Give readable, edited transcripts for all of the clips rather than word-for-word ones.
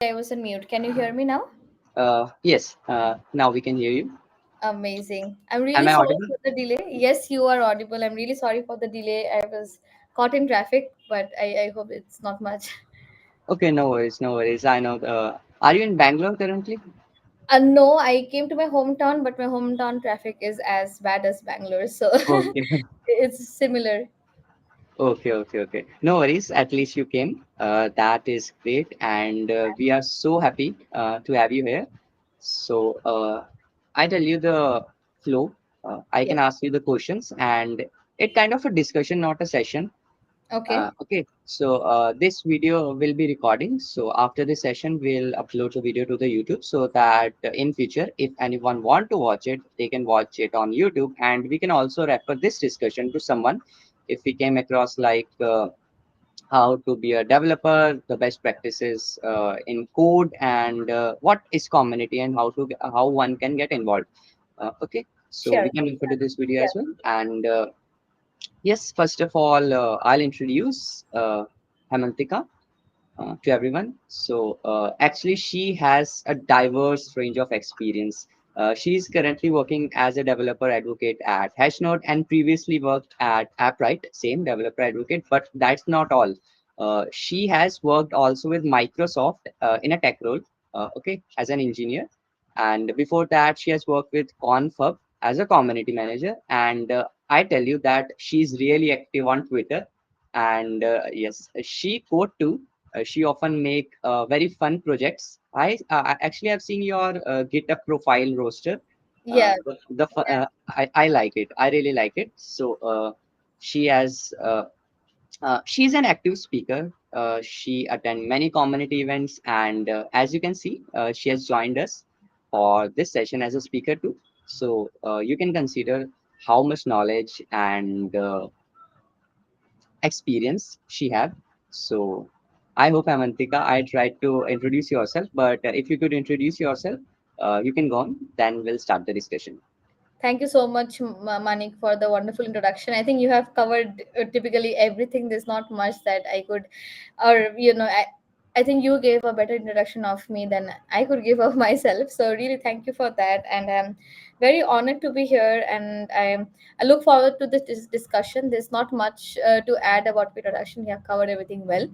I was on mute. Can you hear me now? Yes, now we can hear you. Amazing. I'm Am really I sorry audible? for the delay. Yes, you are audible. I'm really sorry for the delay. I was caught in traffic, but I hope it's not much. Okay, no worries, no worries. I know. Are you in Bangalore currently? No, I came to my hometown, but my hometown traffic is as bad as Bangalore, so Okay, it's similar. okay. No worries. At least you came. That is great, and we are so happy to have you here. So, I tell you the flow. I can Yes. ask you the questions, and it kind of a discussion, not a session. Okay. Okay, so this video will be recording. So after this session, we'll upload the video to the YouTube so that in future, if anyone want to watch it, they can watch it on YouTube, and we can also refer this discussion to someone if we came across like how to be a developer, the best practices in code, and what is community and how one can get involved. Okay, so Sure. we can refer to this video Yeah. as well, and yes, first of all, I'll introduce Hamantika to everyone. So, actually, she has a diverse range of experience. She's currently working as a developer advocate at Hashnode and previously worked at Appright, same developer advocate, but that's not all. She has worked also with Microsoft in a tech role, okay, as an engineer. And before that, she has worked with Confub as a community manager. And I tell you that she's really active on Twitter. And yes, she code too. She often make very fun projects. Actually have seen your GitHub profile roster. Yeah. I like it. I really like it. So she has she's an active speaker. She attend many community events, and as you can see, she has joined us for this session as a speaker too. So you can consider how much knowledge and experience she have. So I hope Amantika, I tried to introduce yourself, but if you could introduce yourself, you can go on. Then we'll start the discussion. Thank you so much, Manik, for the wonderful introduction. I think you have covered typically everything. There's not much that I could, or I think you gave a better introduction of me than I could give of myself. So really, thank you for that, and I'm very honored to be here. And I look forward to this discussion. There's not much to add about introduction. You have covered everything well,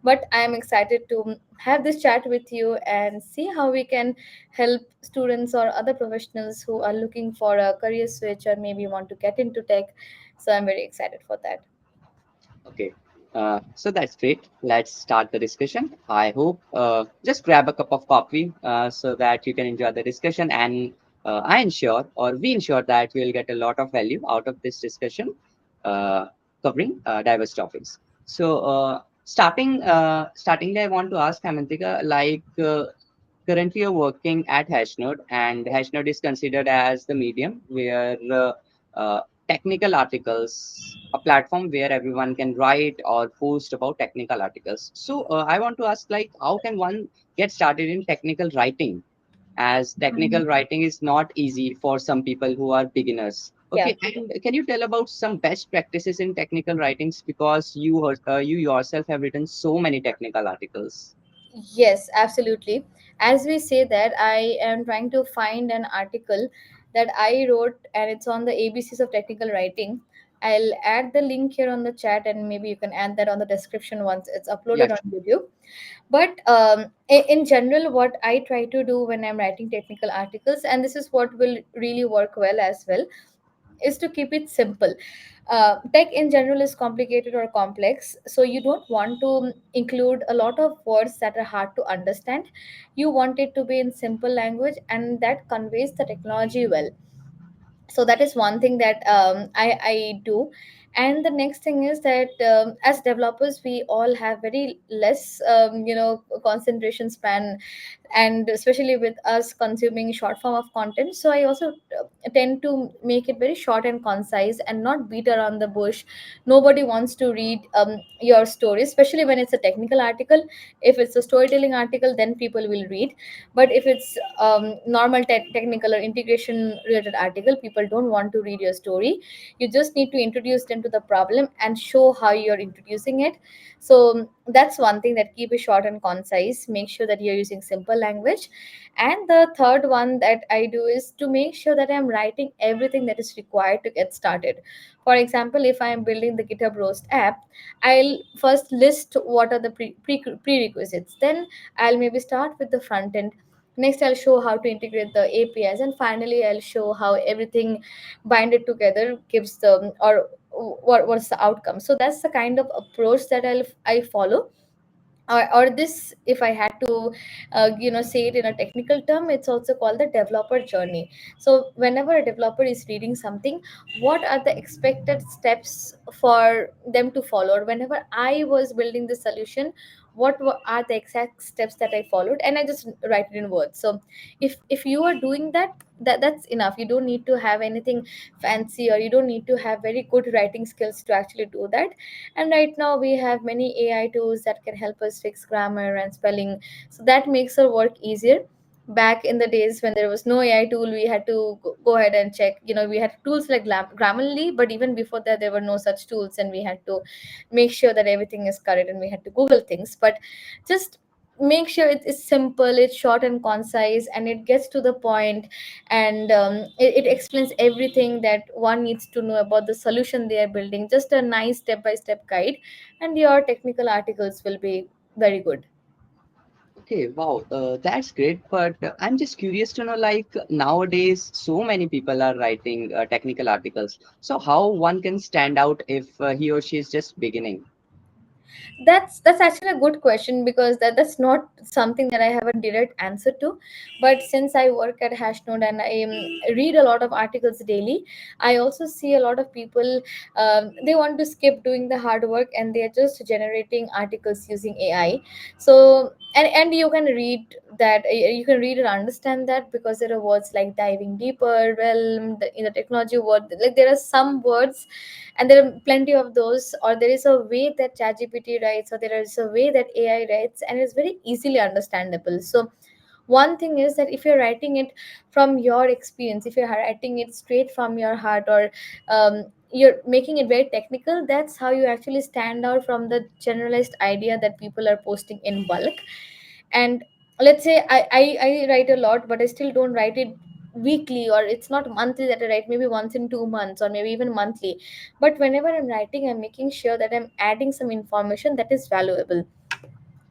but I am excited to have this chat with you and see how we can help students or other professionals who are looking for a career switch or maybe want to get into tech. So I'm very excited for that. Okay. So that's great. Let's start the discussion. I hope just grab a cup of coffee so that you can enjoy the discussion. And I ensure, or we ensure that we'll get a lot of value out of this discussion uh, covering diverse topics. So startingly, I want to ask Hamantika, like currently you're working at Hashnode, and Hashnode is considered as the medium where uh, technical articles, a platform where everyone can write or post about technical articles. So I want to ask, like, how can one get started in technical writing? As technical writing is not easy for some people who are beginners. Yeah. Okay, and can you tell about some best practices in technical writings because you yourself have written so many technical articles. Yes, absolutely. As we say that, I am trying to find an article that I wrote and it's on the ABCs of technical writing. I'll add the link here on the chat and maybe you can add that on the description once it's Yeah, uploaded on YouTube. But in general, what I try to do when I'm writing technical articles, and this is what will really work well as well, is to keep it simple. Tech in general is complicated or complex, so you don't want to include a lot of words that are hard to understand. You want it to be in simple language and that conveys the technology well. So that is one thing that I do. And the next thing is that as developers we all have very less concentration span, and especially with us consuming short form of content. So I also tend to make it very short and concise and not beat around the bush. Nobody wants to read your story, especially when it's a technical article. If it's a storytelling article, then people will read. But if it's normal technical or integration related article, people don't want to read your story. You just need to introduce them to the problem and show how you're introducing it. So That's one thing, that keep it short and concise, make sure that you're using simple language. And the third one that I do is to make sure that I'm writing everything that is required to get started. For example, if I am building the GitHub Roast app, I'll first list what are the prerequisites, then I'll maybe start with the front end. Next, I'll show how to integrate the APIs, and finally I'll show how everything binded together gives the, or what's the outcome. So that's the kind of approach that I follow. Or this, if I had to say it in a technical term, it's also called the developer journey. So whenever a developer is reading something, what are the expected steps for them to follow? Or whenever I was building the solution, are the exact steps that I followed, and I just write it in words. So if you are doing that, that's enough. You don't need to have anything fancy, or you don't need to have very good writing skills to actually do that. And right now we have many AI tools that can help us fix grammar and spelling, so that makes our work easier. Back in the days when there was no AI tool, we had to go ahead and check. We had tools like Grammarly, but even before that there were no such tools, and we had to make sure that everything is correct, and we had to Google things. But just make sure it's simple, it's short and concise, and it gets to the point. And it explains everything that one needs to know about the solution they are building. Just a nice step by step guide, and your technical articles will be very good. Okay, wow, that's great. But I'm just curious to know, like nowadays, so many people are writing technical articles. So how one can stand out if he or she is just beginning? That's actually a good question, because that's not something that I have a direct answer to. But since I work at Hashnode and I read a lot of articles daily, I also see a lot of people, they want to skip doing the hard work, and they're just generating articles using AI. So and you can read that, you can read and understand that, because there are words like diving deeper, realm, in the technology word, like there are some words, and there are plenty of those. Or there is a way that ChatGPT writes, or there is a way that AI writes, and it's very easily understandable. So one thing is that if you're writing it from your experience, if you're writing it straight from your heart, or you're making it very technical, that's how you actually stand out from the generalized idea that people are posting in bulk. And let's say I write a lot, but I still don't write it weekly, or it's not monthly that I write, maybe once in 2 months, or maybe even monthly. But whenever I'm writing, I'm making sure that I'm adding some information that is valuable.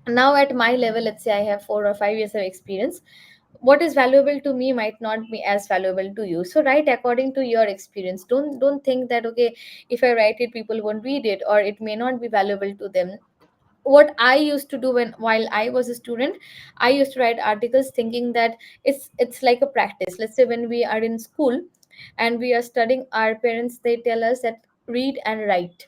Now at my level, let's say I have 4 or 5 years of experience, what is valuable to me might not be as valuable to you. So write according to your experience. Don't think that, okay, if I write it, people won't read it, or it may not be valuable to them. What I used to do, while I was a student, I used to write articles thinking that it's like a practice. Let's say when we are in school and we are studying, our parents, they tell us that read and write,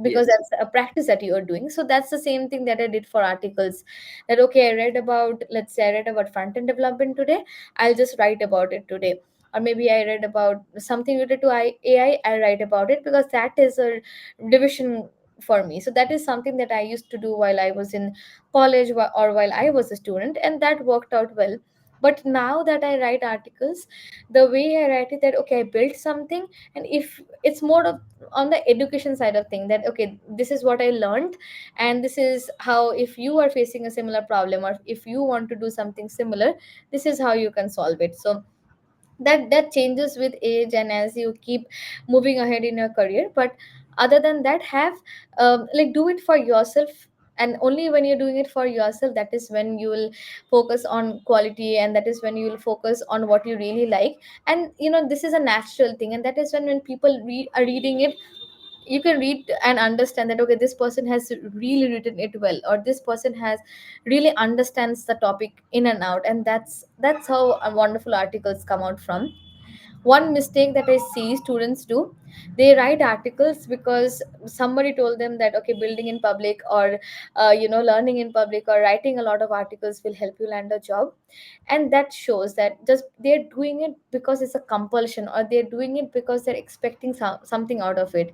because Yes. that's a practice that you are doing. So that's the same thing that I did for articles. That, okay, I read about, let's say I read about front end development today, I'll just write about it today. Or maybe I read about something related to AI, I write about it, because that is a division for me. So that is something that I used to do while I was in college, or while I was a student, and that worked out well. But now that I write articles, the way I write it, that, okay, I built something, and if it's more of on the education side of thing, that, okay, this is what I learned, and this is how, if you are facing a similar problem, or if you want to do something similar, this is how you can solve it. So that changes with age, and as you keep moving ahead in your career. But other than that, have like, do it for yourself. And only when you're doing it for yourself, that is when you will focus on quality, and that is when you will focus on what you really like. And this is a natural thing, and that is when people are reading it, you can read and understand that, okay, this person has really written it well, or this person has really understands the topic in and out. And that's how wonderful articles come out from. One mistake that I see students do, they write articles because somebody told them that, okay, building in public, or learning in public, or writing a lot of articles will help you land a job. And that shows that just they're doing it because it's a compulsion, or they're doing it because they're expecting something out of it.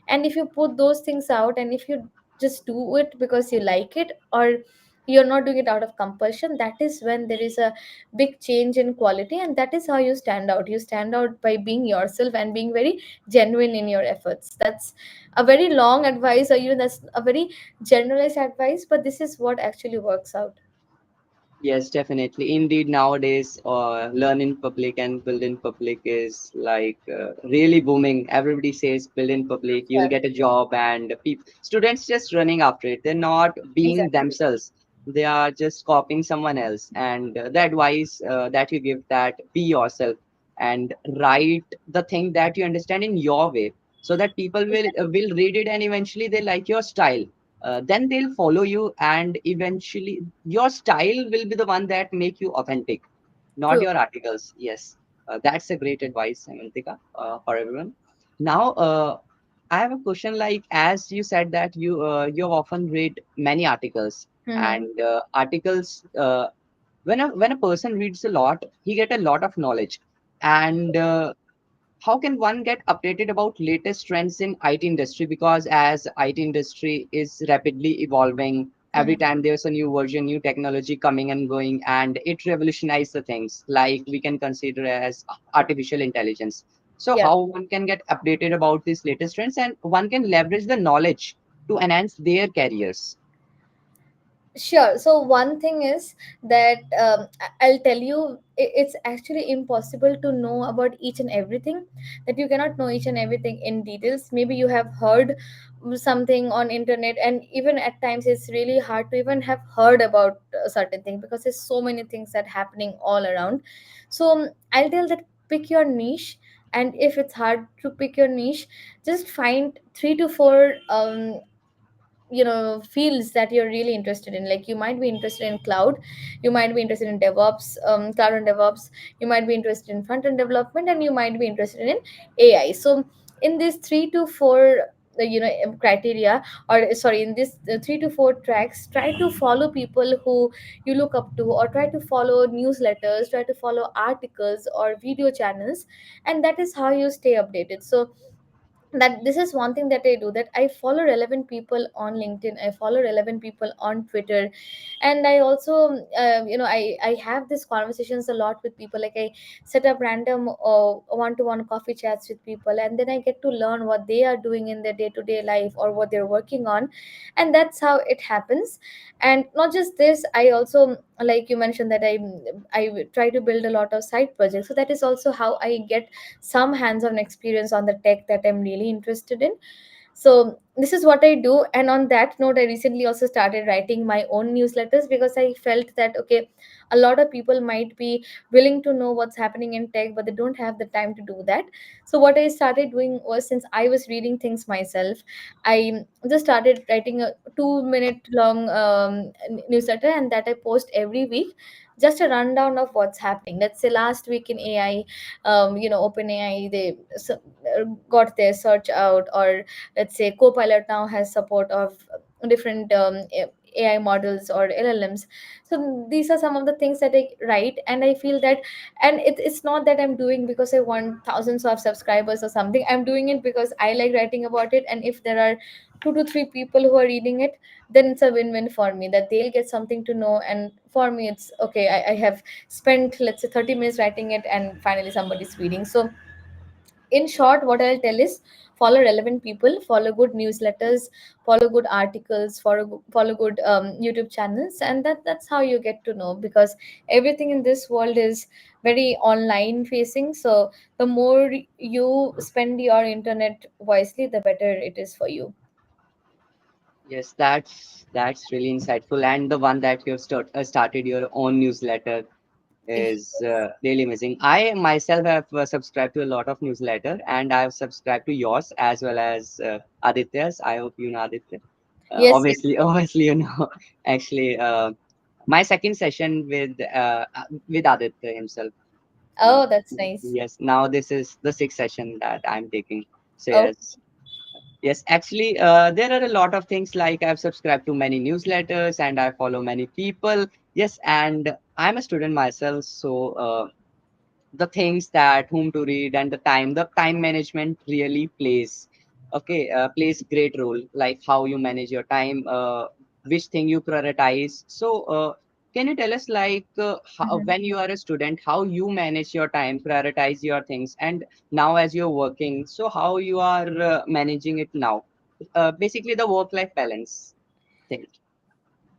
And if you put those things out, and if you just do it because you like it, or you're not doing it out of compulsion, that is when there is a big change in quality, and that is how you stand out. You stand out by being yourself and being very genuine in your efforts. That's a very long advice, or even that's a very generalized advice, but this is what actually works out. Yes, definitely. Indeed, nowadays, learn in public and build in public is like really booming. Everybody says build in public, you'll Yeah, get a job, and students just running after it. They're not being exactly. themselves. They are just copying someone else. And the advice that you give, that be yourself and write the thing that you understand in your way, so that people will read it and eventually they like your style. Then they'll follow you, and eventually your style will be the one that make you authentic, not True. your articles. Yes, that's a great advice, Haimantika, for everyone. Now, I have a question. Like as you said that you have often read many articles, Mm-hmm. and articles. When a person reads a lot, he get a lot of knowledge, and how can one get updated about latest trends in IT industry? Because as IT industry is rapidly evolving, every Mm-hmm. time there's a new version, new technology coming and going, and it revolutionizes the things. Like we can consider as artificial intelligence. So Yeah. how one can get updated about these latest trends, and one can leverage the knowledge to enhance their careers. Sure. So one thing is that I'll tell you, it's actually impossible to know about each and everything. That you cannot know each and everything in details. Maybe you have heard something on internet, and even at times it's really hard to even have heard about a certain thing, because there's so many things that happening all around. So I'll tell that pick your niche. And if it's hard to pick your niche, just find 3 to 4 fields that you're really interested in. Like, you might be interested in cloud, you might be interested in DevOps, cloud and DevOps, you might be interested in front end development, and you might be interested in AI. So in these 3 to 4 criteria, or sorry, in this 3 to 4 tracks, try to follow people who you look up to, or try to follow newsletters, try to follow articles or video channels, and that is how you stay updated. So that this is one thing that I do, that I follow relevant people on LinkedIn, I follow relevant people on Twitter. And I also I have these conversations a lot with people. Like, I set up random one-to-one coffee chats with people, and then I get to learn what they are doing in their day-to-day life, or what they're working on. And that's how it happens. And not just this, I also, like you mentioned, that I try to build a lot of side projects. So that is also how I get some hands-on experience on the tech that I'm really interested in. So this is what I do. And on that note, I recently also started writing my own newsletters, because I felt that, okay, a lot of people might be willing to know what's happening in tech, but they don't have the time to do that. So what I started doing was, since I was reading things myself, I just started writing a 2 minute long newsletter, and that I post every week. Just a rundown of what's happening. Let's say last week in AI, OpenAI, they got their search out. Or let's say Copilot now has support of different AI models or LLMs. So these are some of the things that I write, and I feel that, and it's not that I'm doing because I want thousands of subscribers or something. I'm doing it because I like writing about it, and if there are 2 to 3 people who are reading it, then it's a win-win for me, that they'll get something to know, and for me it's okay. I have spent, let's say, 30 minutes writing it, and finally somebody's reading. So in short, what I'll tell is, follow relevant people, follow good newsletters, follow good articles, follow good YouTube channels, and that's how you get to know. Because everything in this world is very online facing. So the more you spend your internet wisely, the better it is for you. Yes, that's really insightful. And the one that you have started your own newsletter is really amazing. I myself have subscribed to a lot of newsletter, and I've subscribed to yours as well as Aditya's. I hope you know Aditya. Yes, yes. Obviously, obviously, you know. Actually, my second session with Aditya himself. Uh, Oh, that's nice. yes, now this is the sixth session that I'm taking. So Oh, yes, yes. Actually, there are a lot of things like I've subscribed to many newsletters and I follow many people. Yes, and I'm a student myself, so the things that whom to read and the time management really plays, okay, plays great role, like how you manage your time, which thing you prioritize. So can you tell us like how, Mhm. when you are a student, how you manage your time, prioritize your things, and now as you're working, so how you are managing it now? Basically, the work-life balance thing.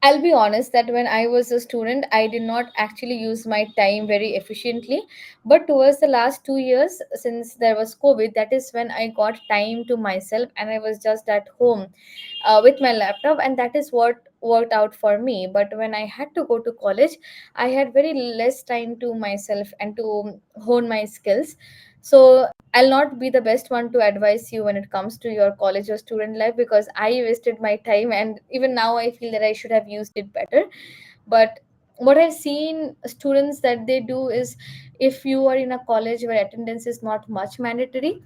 I'll be honest that when I was a student, I did not actually use my time very efficiently. But towards the last 2 years, since there was COVID, that is when I got time to myself and I was just at home with my laptop, and that is what worked out for me. But when I had to go to college, I had very less time to myself and to hone my skills. So I'll not be the best one to advise you when it comes to your college or student life, because I wasted my time and even now I feel that I should have used it better. But what I've seen students that they do is, if you are in a college where attendance is not much mandatory,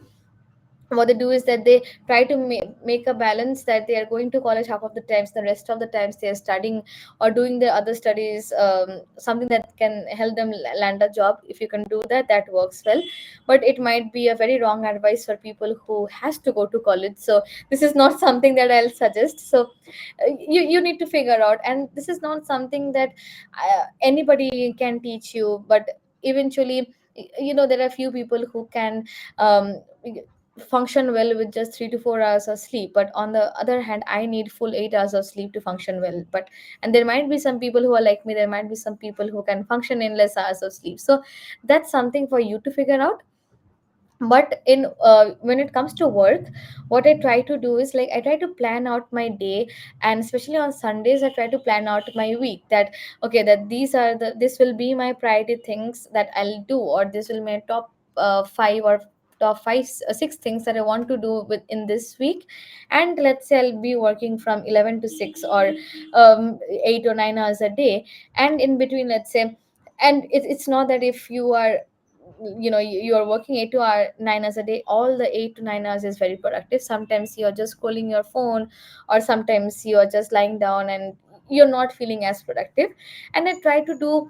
what they do is that they try to make a balance, that they are going to college half of the times, the rest of the times they are studying or doing their other studies, something that can help them land a job. If you can do that, that works well. But it might be a very wrong advice for people who has to go to college, so this is not something that I'll suggest. So you need to figure out, and this is not something that anybody can teach you. But eventually, there are few people who can um, function well with just 3 to 4 hours of sleep, but on the other hand I need full 8 hours of sleep to function well. But and there might be some people who are like me, there might be some people who can function in less hours of sleep. So that's something for you to figure out. But in when it comes to work, what I try to do is, like, I try to plan out my day, and especially on Sundays I try to plan out my week, that okay, that this will be my priority things that I'll do, or this will be my top 5 or top 5 6 things that I want to do within this week. And let's say I'll be working from 11 to 6, or 8 or 9 hours a day. And in between, let's say, and it's not that if you are, you are working 8 to 9 hours a day, all the 8 to 9 hours is very productive. Sometimes you're just scrolling your phone, or sometimes you're just lying down and you're not feeling as productive. And I try to do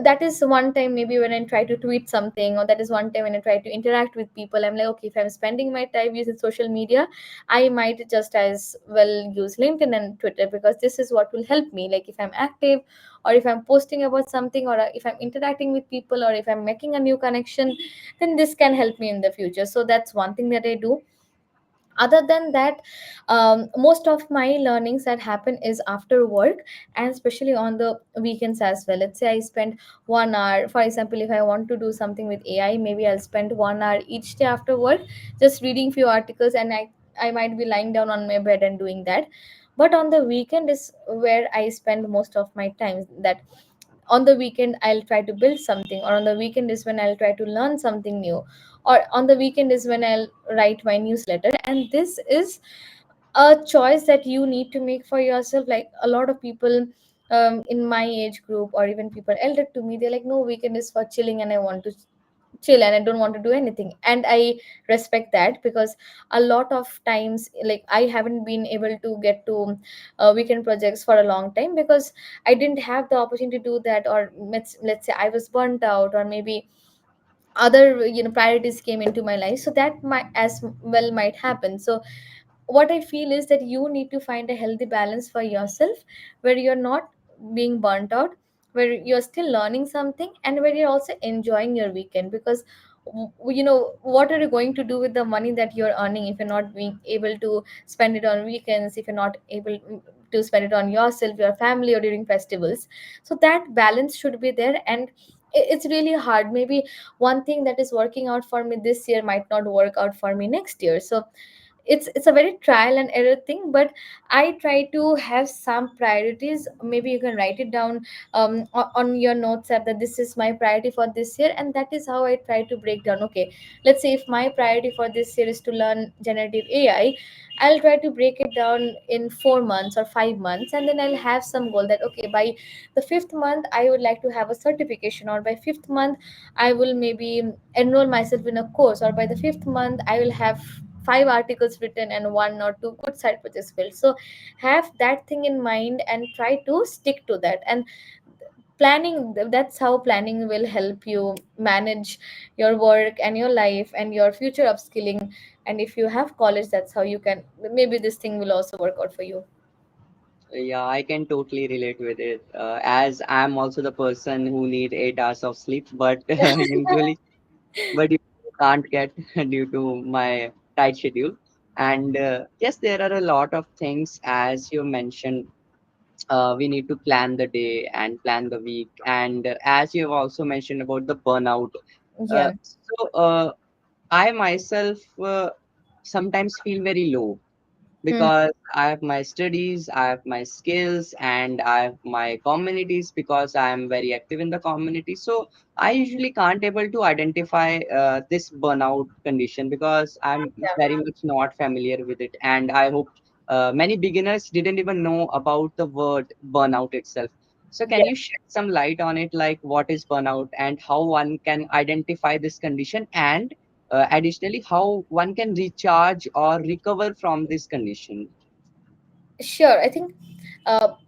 that is one time maybe when I try to tweet something, or that is one time when I try to interact with people. I'm like, okay, if I'm spending my time using social media, I might just as well use LinkedIn and Twitter, because this is what will help me. Like, if I'm active, or if I'm posting about something, or if I'm interacting with people, or if I'm making a new connection, then this can help me in the future. So that's one thing that I do. Other than that, most of my learnings that happen is after work, and especially on the weekends as well. Let's say I spend 1 hour, for example, if I want to do something with AI, maybe I'll spend 1 hour each day after work, just reading few articles, and I might be lying down on my bed and doing that. But on the weekend is where I spend most of my time. That on the weekend I'll try to build something, or on the weekend is when I'll try to learn something new, or on the weekend is when I'll write my newsletter. And this is a choice that you need to make for yourself. Like, a lot of people in my age group, or even people elder to me, they're like, no, weekend is for chilling and I want to chill and I don't want to do anything. And I respect that, because a lot of times, like, I haven't been able to get to weekend projects for a long time, because I didn't have the opportunity to do that, or let's say I was burnt out, or maybe other priorities came into my life. So that might as well might happen. So what I feel is that you need to find a healthy balance for yourself, where you're not being burnt out, where you're still learning something, and where you're also enjoying your weekend. Because what are you going to do with the money that you're earning if you're not being able to spend it on weekends, if you're not able to spend it on yourself, your family, or during festivals? So that balance should be there. And it's really hard. Maybe one thing that is working out for me this year might not work out for me next year. So it's a very trial and error thing. But I try to have some priorities. Maybe you can write it down on your notes app, that this is my priority for this year. And that is how I try to break down. Okay, let's say if my priority for this year is to learn generative AI, I'll try to break it down in 4 months or 5 months, and then I'll have some goal that, okay, by the fifth month I would like to have a certification, or by fifth month I will maybe enroll myself in a course, or by the fifth month I will have 5 articles written and 1 or 2 good side projects built. So have that thing in mind and try to stick to that. And planning, that's how planning will help you manage your work and your life and your future upskilling. And if you have college, that's how you can, maybe this thing will also work out for you. Yeah, I can totally relate with it. As I'm also the person who need 8 hours of sleep, but usually, but you can't get due to my tight schedule. And yes, there are a lot of things as you mentioned. We need to plan the day and plan the week. And as you have also mentioned about the burnout, Yeah. I myself sometimes feel very low Hmm. because I have my studies, I have my skills, and I have my communities because I am very active in the community. So I usually can't able to identify this burnout condition because I'm very much not familiar with it, and I hope many beginners didn't even know about the word burnout itself. So can Yeah. you shed some light on it, like what is burnout and how one can identify this condition, and additionally, how one can recharge or recover from this condition? Sure. I think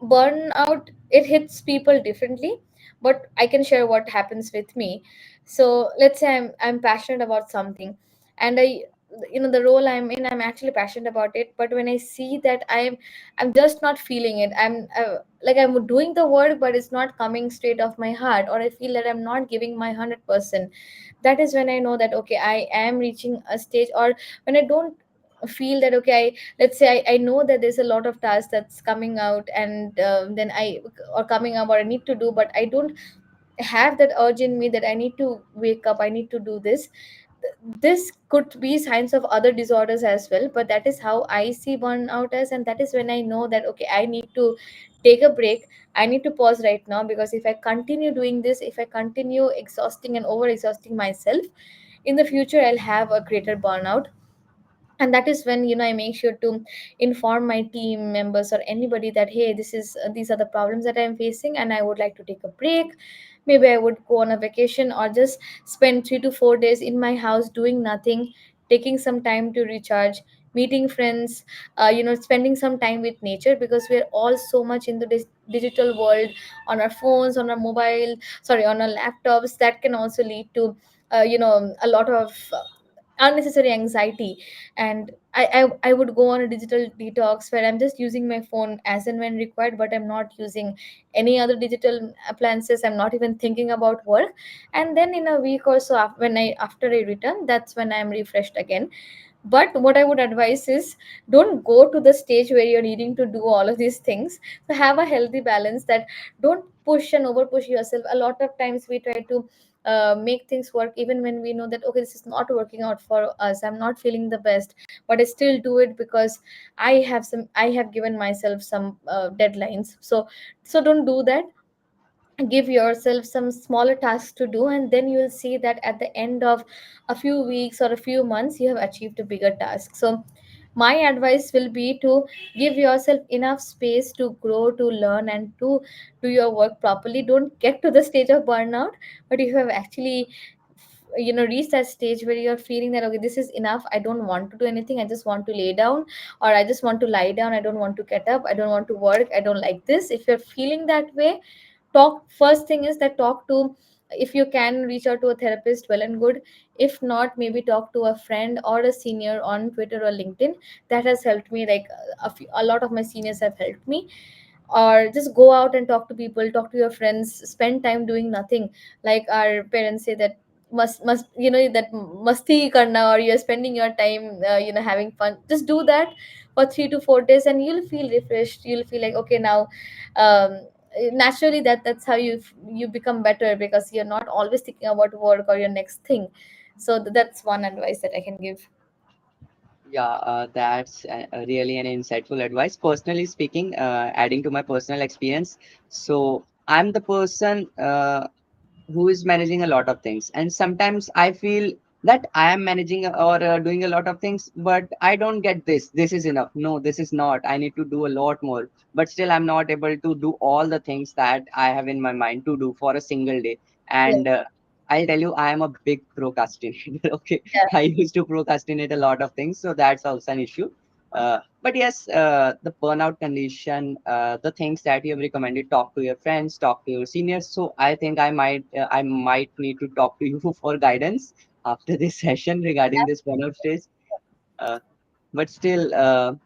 burnout, it hits people differently, but I can share what happens with me. So let's say I'm passionate about something, and the role I'm in, I'm actually passionate about it. But when I see that I'm just not feeling it. I'm like I'm doing the work, but it's not coming straight off my heart, or I feel that I'm not giving my 100%. That is when I know that okay, I am reaching a stage, or when I don't feel that okay, let's say I know that there's a lot of tasks that's coming out, and then I or coming up, or I need to do, but I don't have that urge in me that I need to wake up, I need to do this. This could be signs of other disorders as well, but that is how I see burnout as, and that is when I know that okay, I need to take a break. I need to pause right now, because if I continue doing this, if I continue exhausting and over exhausting myself, in the future I'll have a greater burnout. And that is when I make sure to inform my team members or anybody that hey, these are the problems that I'm facing, and I would like to take a break. Maybe I would go on a vacation, or just spend 3 to 4 days in my house doing nothing, taking some time to recharge, meeting friends, spending some time with nature, because we're all so much in the digital world, on our phones, on our mobile, sorry, on our laptops. That can also lead to a lot of unnecessary anxiety. And I would go on a digital detox where I'm just using my phone as and when required, but I'm not using any other digital appliances. I'm not even thinking about work. And then in a week or so, after I return, that's when I'm refreshed again. But what I would advise is, don't go to the stage where you're needing to do all of these things. So have a healthy balance, that don't push and over push yourself. A lot of times we try to make things work even when we know that okay, this is not working out for us, I'm not feeling the best, but I still do it because I have given myself some deadlines. So don't do that. Give yourself some smaller tasks to do, and then you'll see that at the end of a few weeks or a few months, you have achieved a bigger task. So my advice will be to give yourself enough space to grow, to learn, and to do your work properly. Don't get to the stage of burnout, but if you have actually reached that stage where you're feeling that okay, this is enough, I don't want to do anything, I just want to lay down, or I just want to lie down, I don't want to get up, I don't want to work, I don't like this. If you're feeling that way, talk. First thing is that talk to, if you can reach out to a therapist, well and good. If not, maybe talk to a friend or a senior on Twitter or LinkedIn. That has helped me. Like a lot of my seniors have helped me. Or just go out and talk to people, talk to your friends, spend time doing nothing. Like our parents say that must that masti karna, or you're spending your time having fun. Just do that for 3 to 4 days, and you'll feel refreshed. You'll feel like okay, now um naturally that's how you become better, because you're not always thinking about work or your next thing. So that's one advice that I can give. Yeah, that's really an insightful advice. Personally speaking, adding to my personal experience, so I'm the person who is managing a lot of things, and sometimes I feel that I am managing or doing a lot of things, but I don't get this is enough, no, this is not, I need to do a lot more, but still I'm not able to do all the things that I have in my mind to do for a single day. Yeah. And I'll tell you, I am a big procrastinator. Okay, I used to procrastinate a lot of things, so that's also an issue. But yes, the burnout condition, the things that you have recommended, talk to your friends, talk to your seniors. So I think I might need to talk to you for guidance after this session regarding this burnout stage. Uh, but still,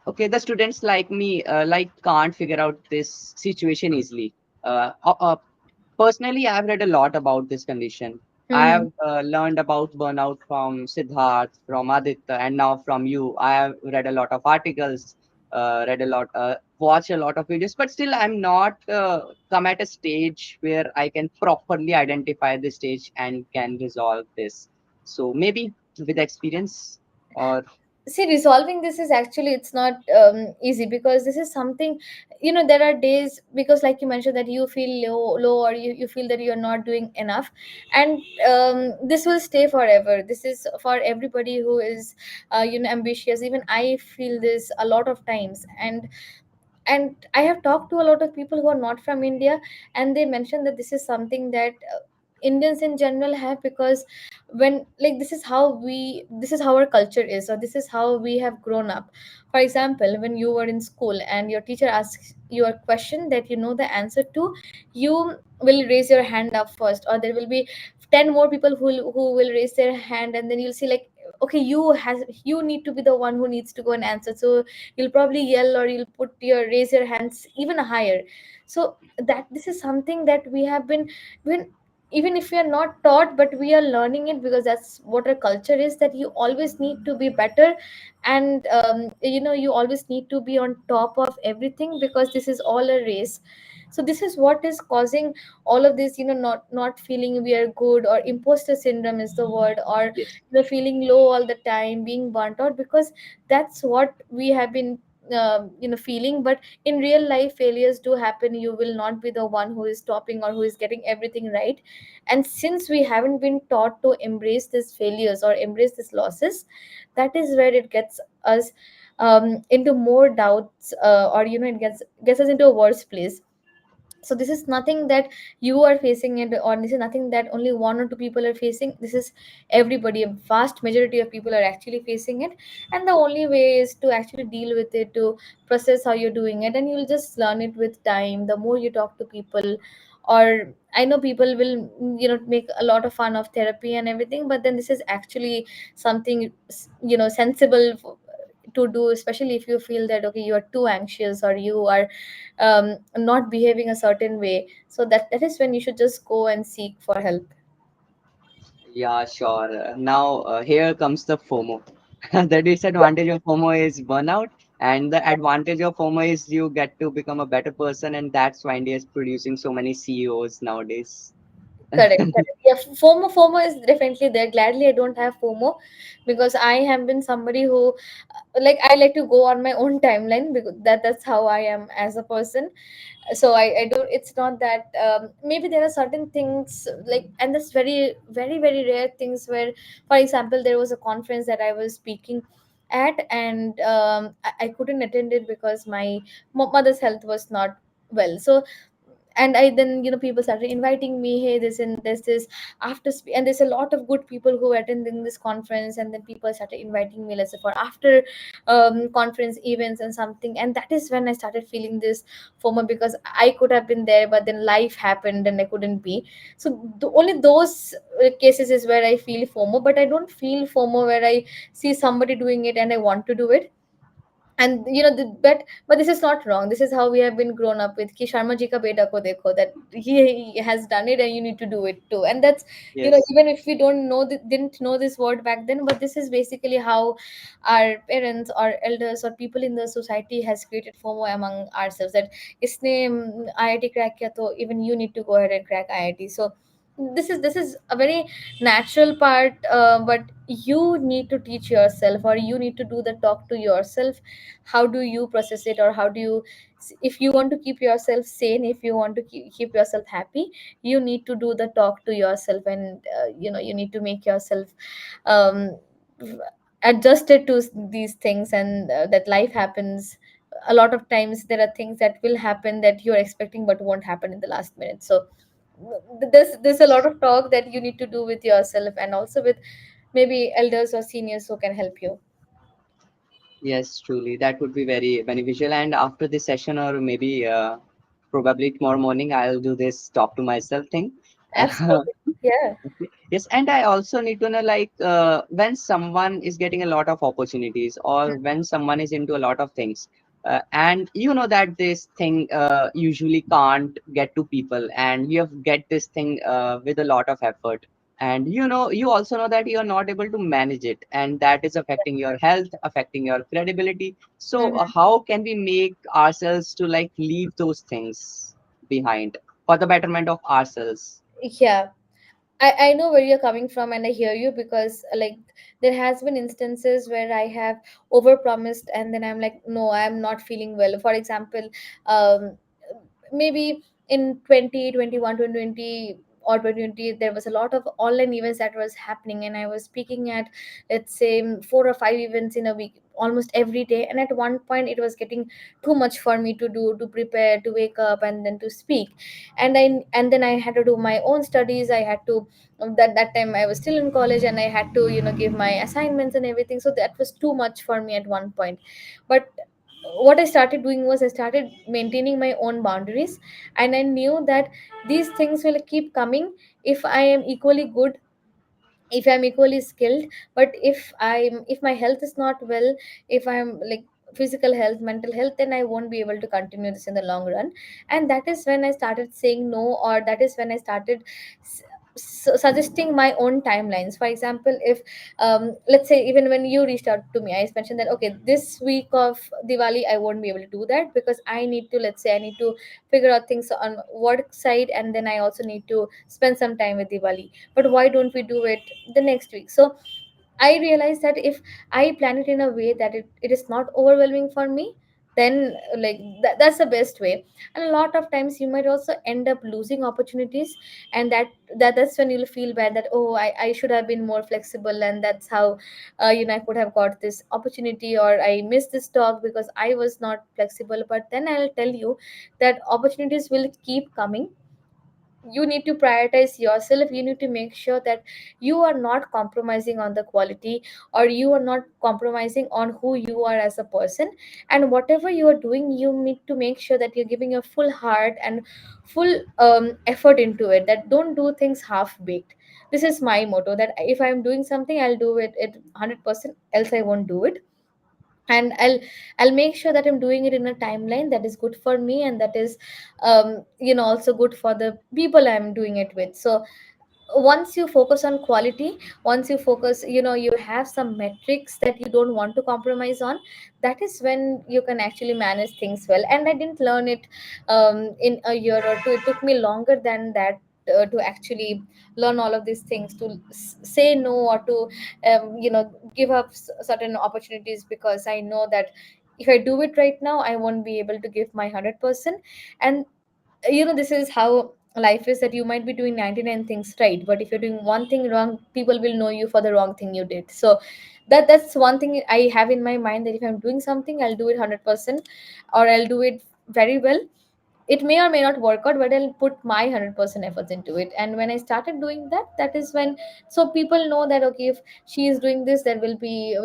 okay, the students like me, like can't figure out this situation easily. Personally, I've read a lot about this condition. I Mm-hmm. have learned about burnout from Siddharth, from Aditya, and now from you. I have read a lot of articles, read a lot, watched a lot of videos, but still, I'm not come at a stage where I can properly identify the stage and can resolve this. So maybe with experience, or See, resolving this is actually, it's not easy, because this is something, there are days, because like you mentioned, that you feel low, or you feel that you're not doing enough. And this will stay forever. This is for everybody who is ambitious. Even I feel this a lot of times. And I have talked to a lot of people who are not from India, and they mentioned that this is something that Indians in general have, because when, like, this is how our culture is, or this is how we have grown up. For example, when you were in school and your teacher asks you a question that you know the answer to, you will raise your hand up first, or there will be 10 more people who will raise their hand, and then you'll see, like, okay, you need to be the one who needs to go and answer. So you'll probably yell, or you'll raise your hands even higher. So that this is something that we have been even if we are not taught, but we are learning it, because that's what our culture is, that you always need to be better. And you always need to be on top of everything, because this is all a race. So this is what is causing all of this, not feeling we are good, or imposter syndrome is the word, or yes, feeling low all the time, being burnt out, because that's what we have been feeling. But in real life, failures do happen. You will not be the one who is topping, or who is getting everything right. And since we haven't been taught to embrace these failures, or embrace these losses, that is where it gets us into more doubts, or it gets us into a worse place. So this is nothing that you are facing it, or this is nothing that only one or two people are facing. This is everybody, a vast majority of people are actually facing it. And the only way is to actually deal with it, to process how you're doing it, and you'll just learn it with time, the more you talk to people. Or I know people will make a lot of fun of therapy and everything, but then this is actually something sensible to do, especially if you feel that, okay, you are too anxious, or you are not behaving a certain way. So that is when you should just go and seek for help. yeah, sure. Now, here comes the FOMO. The disadvantage of FOMO is burnout, and the advantage of FOMO is you get to become a better person, and that's why India is producing so many CEOs nowadays. Correct, correct. Yeah, FOMO is definitely there. Gladly, I don't have FOMO, because I have been somebody who, like, I like to go on my own timeline, because that's how I am as a person. So I don't, it's not that maybe there are certain things, like, and that's very, very, very rare things where, for example, there was a conference that I was speaking at, and I couldn't attend it because my mother's health was not well. So, and I then, people started inviting me, hey, there's this and there's a lot of good people who attend in this conference, and then people started inviting me, let's say, for after conference events and something. And that is when I started feeling this FOMO, because I could have been there, but then life happened and I couldn't be. So only those cases is where I feel FOMO, but I don't feel FOMO where I see somebody doing it and I want to do it. And but this is not wrong. This is how we have been grown up with, ki Sharma ji ka beta ko dekho, that he has done it and you need to do it too. And that's, Yes. even if we don't know didn't know this word back then, but this is basically how our parents or elders or people in the society has created FOMO among ourselves, that isne IIT crack kiya, to even you need to go ahead and crack IIT. So this is a very natural part, but you need to teach yourself, or you need to do the talk to yourself. How do you process it, or how do you, if you want to keep yourself sane, if you want to keep yourself happy, you need to do the talk to yourself. And you need to make yourself um, adjusted to these things. And that life happens. A lot of times there are things that will happen that you're expecting but won't happen in the last minute. So there's a lot of talk that you need to do with yourself, and also with maybe elders or seniors who can help you. Yes, truly, that would be very beneficial. And after this session, or maybe probably tomorrow morning, I'll do this talk to myself thing. Absolutely. Yeah. Yes, and I also need to know, like, when someone is getting a lot of opportunities, or when someone is into a lot of things, and you know that this thing usually can't get to people, and you have get this thing with a lot of effort, and you also know that you are not able to manage it, and that is affecting your health, affecting your credibility. So, Mhm. how can we make ourselves to like leave those things behind for the betterment of ourselves? Yeah. I know where you're coming from, and I hear you, because like there has been instances where I have overpromised and then I'm like, no, I'm not feeling well. For example, um, maybe in 2021, 2020 or 2020, there was a lot of online events that was happening, and I was speaking at, let's say, 4 or 5 events in a week, almost every day. And at one point it was getting too much for me to do, to prepare, to wake up and then to speak. And then I had to do my own studies. I had to, that time I was still in college, and I had to, give my assignments and everything, so that was too much for me at one point. But what I started doing was I started maintaining my own boundaries, and I knew that these things will keep coming if I am equally good, if I'm equally skilled. But if my health is not well, if I'm like physical health, mental health, then I won't be able to continue this in the long run. And that is when I started saying no, or that is when I started s- suggesting my own timelines. For example, if let's say, even when you reached out to me, I mentioned that okay, this week of Diwali I won't be able to do that, because I need to, let's say, I need to figure out things on work side, and then I also need to spend some time with Diwali. But why don't we do it the next week? So I realized that if I plan it in a way that it is not overwhelming for me, then like that's the best way. And a lot of times you might also end up losing opportunities, and that's when you'll feel bad that, oh, I should have been more flexible, and that's how I could have got this opportunity, or I missed this talk because I was not flexible. But then I'll tell you that opportunities will keep coming. You need to prioritize yourself. You need to make sure that you are not compromising on the quality, or you are not compromising on who you are as a person. And whatever you are doing, you need to make sure that you're giving your full heart and full effort into it, that don't do things half baked. This is my motto, that if I'm doing something, I'll do it 100%, else I won't do it. And I'll make sure that I'm doing it in a timeline that is good for me, and that is also good for the people I'm doing it with. So once you focus on quality, once you focus, you have some metrics that you don't want to compromise on, that is when you can actually manage things well. And I didn't learn it in a year or two. It took me longer than that to actually learn all of these things, to say no, or to give up certain opportunities, because I know that if I do it right now, I won't be able to give my 100%. And this is how life is, that you might be doing 99 things right, but if you're doing one thing wrong, people will know you for the wrong thing you did. So that's one thing I have in my mind, that if I'm doing something, I'll do it 100%, or I'll do it very well. It may or may not work out, but I'll put my 100% efforts into it. And when I started doing that, that is when, so people know that okay, if she is doing this, there will be,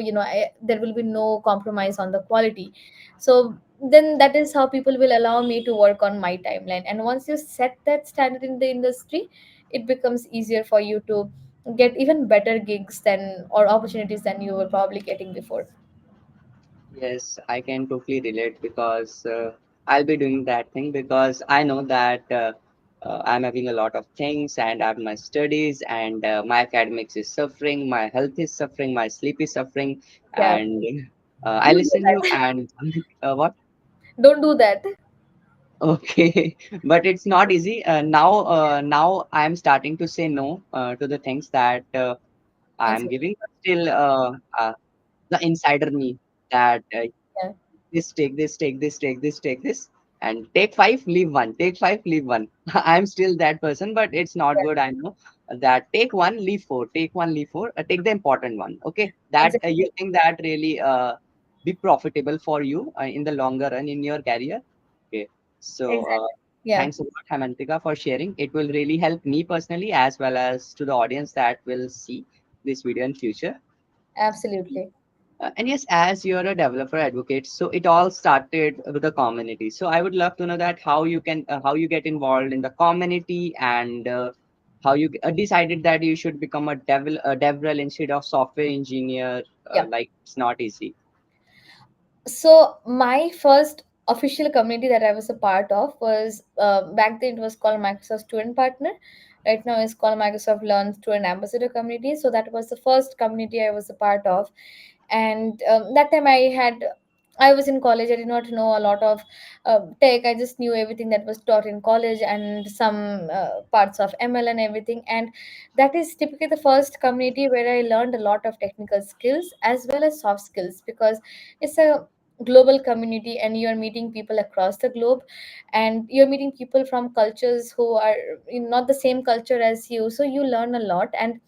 there will be no compromise on the quality. So then that is how people will allow me to work on my timeline. And once you set that standard in the industry, it becomes easier for you to get even better gigs than, or opportunities than you were probably getting before. Yes, I can totally relate because I'll be doing that thing because I know that I'm having a lot of things and I have my studies and my academics is suffering, my health is suffering, my sleep is suffering, Yeah. and I Don't do listen you that. and what? Don't do that. Okay, but it's not easy. Now I'm starting to say no to the things that I'm Absolutely. giving, but still the insider me that Yeah. this, take this, take this, take this, take this, and take five, leave one, take five, leave one. I'm still that person, but it's not Yeah. good. I know that take one, leave four, take one, leave four, take the important one. Okay, that you Exactly. think that really be profitable for you in the longer run in your career. Okay, so Exactly. Yeah. thanks a lot, Hamantika, for sharing. It will really help me personally as well as to the audience that will see this video in future. Absolutely. And yes, as you're a developer advocate, so it all started with the community. So I would love to know that how you can how you get involved in the community and how you decided that you should become a DevRel instead of software engineer. Yeah. Like it's not easy. So my first official community that I was a part of was, back then it was called Microsoft Student Partner. Right now it's called Microsoft Learn Student Ambassador Community. So that was the first community I was a part of, and that time I was in college. I did not know a lot of tech. I just knew everything that was taught in college and some parts of ML and everything. And that is typically the first community where I learned a lot of technical skills as well as soft skills, because it's a global community and you're meeting people across the globe, and you're meeting people from cultures who are not the same culture as you, so you learn a lot. And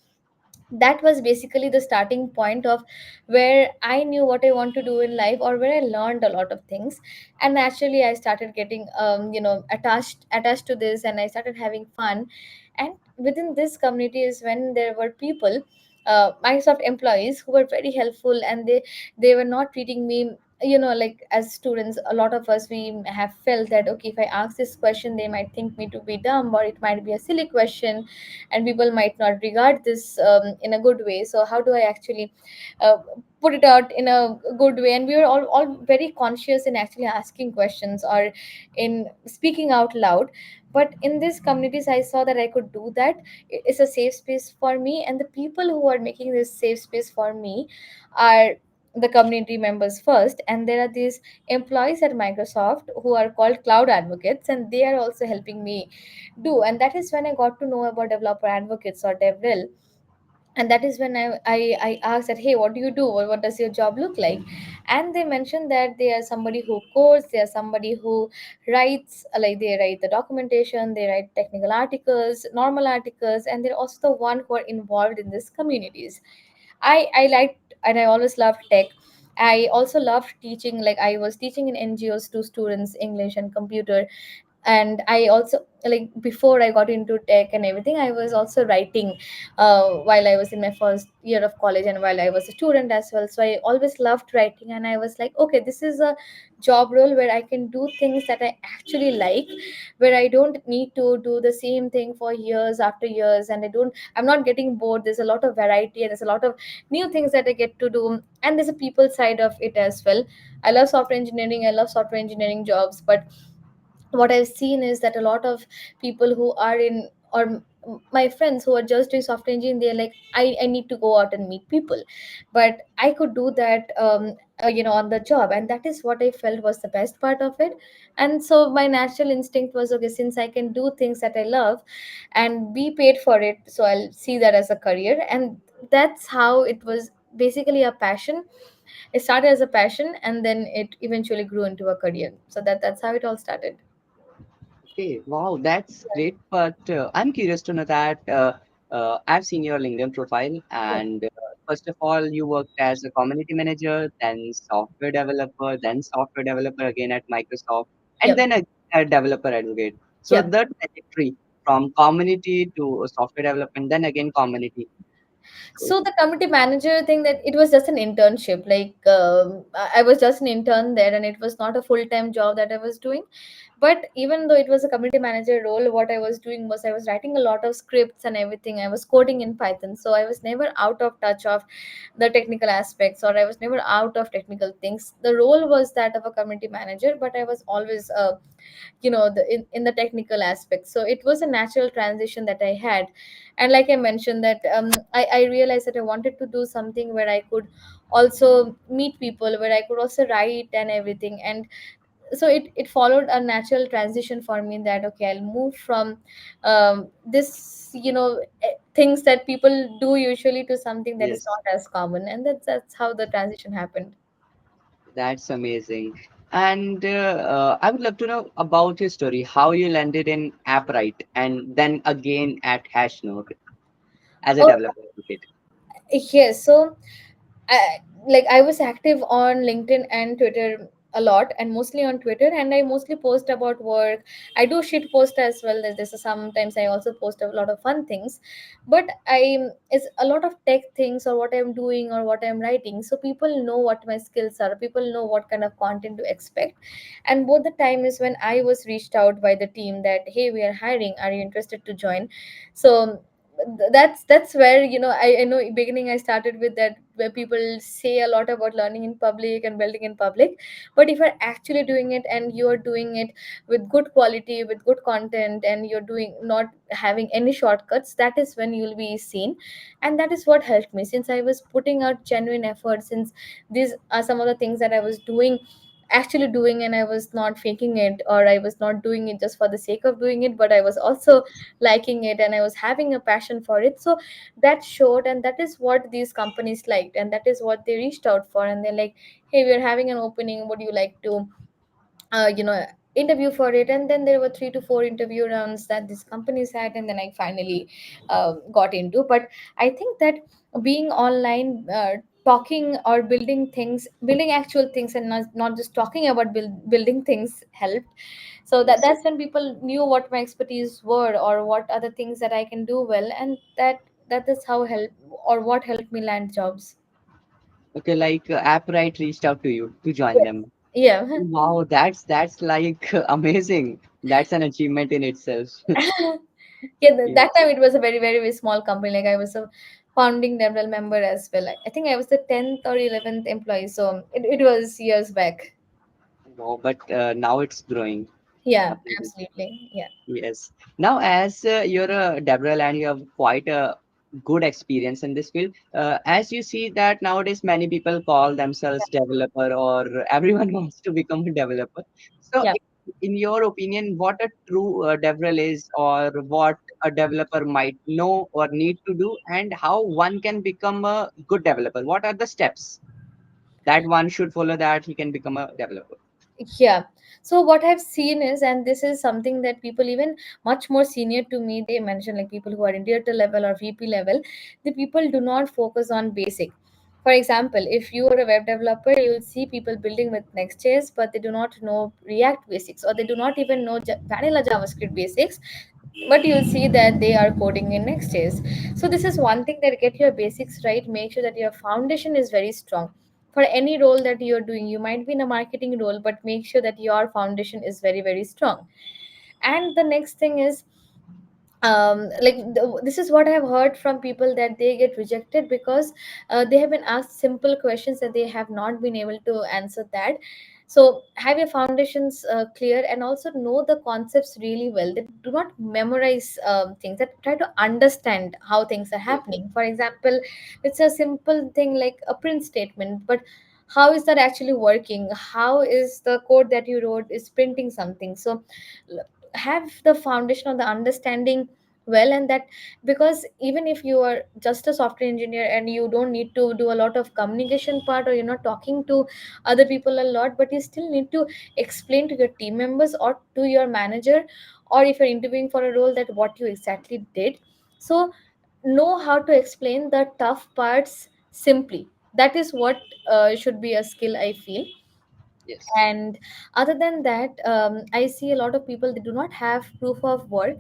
that was basically the starting point of where I knew what I want to do in life, or where I learned a lot of things. And naturally I started getting attached to this, and I started having fun. And within this community is when there were people, Microsoft employees, who were very helpful, and they were not treating me, like as students. A lot of us, we have felt that okay, if I ask this question they might think me to be dumb, or it might be a silly question, and people might not regard this in a good way. So how do I actually uh, put it out in a good way? And we were all very conscious in actually asking questions or in speaking out loud. But in these communities I saw that I could do that. It's a safe space for me, and the people who are making this safe space for me are the community members first, and there are these employees at Microsoft who are called cloud advocates, and they are also helping me do. And that is when I got to know about developer advocates, or DevRel. And that is when I asked that, hey, what do you do, or what does your job look like? And they mentioned that they are somebody who codes, they are somebody who writes, like they write the documentation, they write technical articles, normal articles, and they're also the one who are involved in these communities. I liked, and I always loved tech. I also loved teaching. Like I was teaching in NGOs to students English and computer. And I also, like before I got into tech and everything, I was also writing while I was in my first year of college, and while I was a student as well. So I always loved writing, and I was like, okay, this is a job role where I can do things that I actually like, where I don't need to do the same thing for years after years, and I'm not getting bored. There's a lot of variety, and there's a lot of new things that I get to do, and there's a people side of it as well. I love software engineering, I love software engineering jobs. But what I've seen is that a lot of people who are in, or my friends who are just doing software engineering, they're like, I need to go out and meet people. But I could do that on the job, and that is what I felt was the best part of it. And so my natural instinct was, okay, since I can do things that I love and be paid for it, so I'll see that as a career. And that's how it was, basically a passion. It started as a passion, and then it eventually grew into a career. So that's how it all started. Okay, wow, that's great. But I'm curious to know that I've seen your LinkedIn profile, Yeah. and first of all, you worked as a community manager, then software developer again at Microsoft, and Yep. then a developer advocate. So Yep. the trajectory from community to software development, then again community. So, So the community manager thing, that it was just an internship. Like I was just an intern there, and it was not a full time job that I was doing. But even though it was a community manager role, what I was doing was I was writing a lot of scripts and everything. I was coding in Python, so I was never out of touch of the technical aspects, or I was never out of technical things. The role was that of a community manager, but I was always in the technical aspect. So it was a natural transition that I had. And like I mentioned that I realized that I wanted to do something where I could also meet people, where I could also write and everything. And so it followed a natural transition for me, that okay, I'll move from this things that people do usually, to something that is yes. not as common. And that's how the transition happened. That's amazing. And I would love to know about your story, how you landed in Appright and then again at Hashnode as a Oh, developer advocate. yes. So I, like I was active on LinkedIn and Twitter a lot, and mostly on Twitter, and I mostly post about work. I do shit post as well. There's sometimes I also post a lot of fun things, but it's a lot of tech things or what I'm doing or what I'm writing, so people know what my skills are, people know what kind of content to expect. And both the time is when I was reached out by the team that, hey, we are hiring, are you interested to join? So that's where, I know beginning I started with that, where people say a lot about learning in public and building in public, but if you're actually doing it and you're doing it with good quality, with good content, and you're doing not having any shortcuts, that is when you'll be seen. And that is what helped me, since I was putting out genuine effort, since these are some of the things that I was doing, actually doing, and I was not faking it, or I was not doing it just for the sake of doing it, but I was also liking it and I was having a passion for it. So that showed, and that is what these companies liked, and that is what they reached out for, and they're like, hey, we're having an opening, would you like to interview for it? And then there were 3 to 4 interview rounds that these companies had, and then I finally got into. But I think that being online, talking or building things, building actual things, and not just talking about building things, helped. So Yes. that's when people knew what my expertise were, or what are the things that I can do well, and that is how help, or what helped me land jobs. Okay, like Apprite reached out to you to join Yes. them. Yeah. Wow, that's like amazing. That's an achievement in itself. Yeah, that Yes. time it was a very, very, very small company. Like I was a founding DevRel member as well. Like, I think I was the 10th or 11th employee. So it was years back. Wow, but now it's growing. Yeah, Amazing. absolutely. Yeah. Yes. Now, as you're a Deborah and you have quite a good experience in this field, as you see that nowadays many people call themselves developer or everyone wants to become a developer. So, Yeah. in your opinion, what a true DevRel is, or what a developer might know or need to do, and how one can become a good developer? What are the steps that one should follow that he can become a developer? Yeah. So what I've seen is, and this is something that people even much more senior to me, they mention, like people who are in director level or VP level, the people do not focus on basic. For example, if you are a web developer, you will see people building with Next.js, but they do not know React basics, or they do not even know vanilla JavaScript basics, but you'll see that they are coding in Next.js. So this is one thing, that get your basics right, make sure that your foundation is very strong. For any role that you're doing, you might be in a marketing role, but make sure that your foundation is very, very strong. And the next thing is, this is what I have heard from people, that they get rejected because they have been asked simple questions that they have not been able to answer that. So have your foundations clear, and also know the concepts really well. That do not memorize things, that try to understand how things are Yes. happening. For example, it's a simple thing like a print statement, but how is that actually working? How is the code that you wrote is printing something? So have the foundation of the understanding well. And that, because even if you are just a software engineer and you don't need to do a lot of communication part, or you're not talking to other people a lot, but you still need to explain to your team members or to your manager, or if you're interviewing for a role, that what you exactly did. So know how to explain the tough parts simply. That is what should be a skill, I feel. Yes. And other than that, I see a lot of people, they do not have proof of work.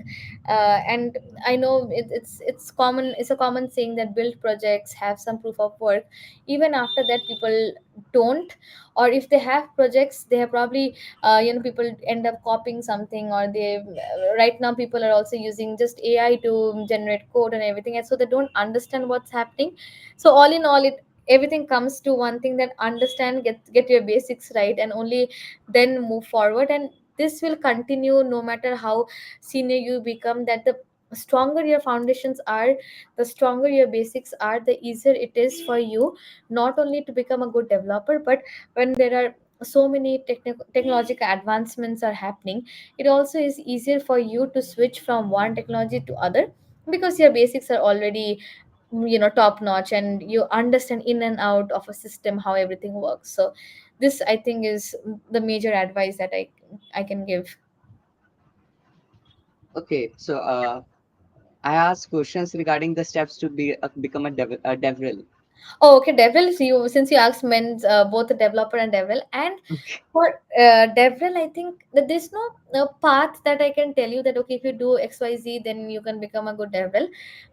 And I know it's common, it's a common saying that build projects have some proof of work. Even after that, people don't. Or if they have projects, they have probably people end up copying something, or they right now people are also using just AI to generate code and everything, and so they don't understand what's happening. So all in all, it everything comes to one thing, that understand, get your basics right, and only then move forward. And this will continue no matter how senior you become, that the stronger your foundations are, the stronger your basics are, the easier it is for you, not only to become a good developer, but when there are so many technological advancements are happening, it also is easier for you to switch from one technology to other, because your basics are already top notch, and you understand in and out of a system how everything works. So this, I think, is the major advice that I can give. Okay, so I ask questions regarding the steps to become a DevRel. Oh, okay, DevRel. So you, since you asked men's both the developer and DevRel, and for DevRel, I think that there's no path that I can tell you that okay, if you do XYZ, then you can become a good DevRel.